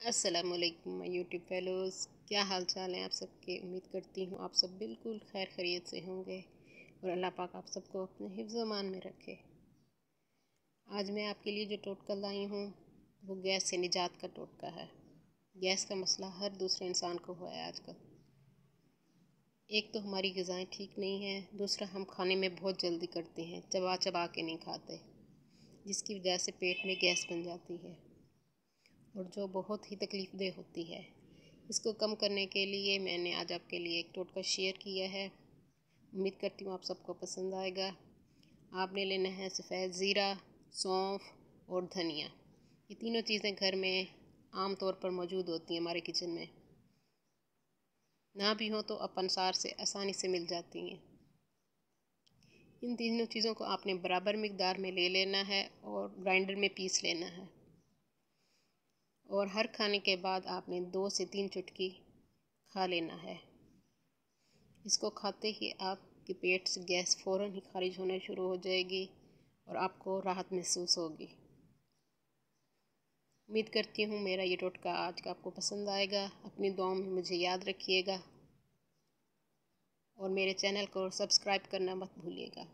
अस्सलामुअलैकुम my YouTube fellows, क्या हाल चाल हैं आप सबके। उम्मीद करती हूँ आप सब बिल्कुल खैर खैरियत से होंगे और अल्लाह पाक आप सबको अपने हिफ्ज़ अमान में रखे। आज मैं आपके लिए जो टोटका लाई हूँ वो गैस से निजात का टोटका है। गैस का मसला हर दूसरे इंसान को हुआ है आजकल। एक तो हमारी ग़िज़ाएँ ठीक नहीं हैं, दूसरा हम खाने में बहुत जल्दी करते हैं, चबा चबा के नहीं खाते, जिसकी वजह से पेट में गैस बन जाती है और जो बहुत ही तकलीफ़देह होती है। इसको कम करने के लिए मैंने आज आपके लिए एक टोटका शेयर किया है। उम्मीद करती हूँ आप सबको पसंद आएगा। आपने लेना है सफ़ेद ज़ीरा, सौंफ और धनिया। ये तीनों चीज़ें घर में आम तौर पर मौजूद होती हैं हमारे किचन में। ना भी हो तो अपनसार से आसानी से मिल जाती हैं। इन तीनों चीज़ों को आपने बराबर मिक़दार में ले लेना है और ग्राइंडर में पीस लेना है। और हर खाने के बाद आपने 2 से 3 चुटकी खा लेना है। इसको खाते ही आपके पेट से गैस फ़ौरन ही खारिज होना शुरू हो जाएगी और आपको राहत महसूस होगी। उम्मीद करती हूँ मेरा ये टोटका आज का आपको पसंद आएगा। अपनी दुआओं में मुझे याद रखिएगा और मेरे चैनल को सब्सक्राइब करना मत भूलिएगा।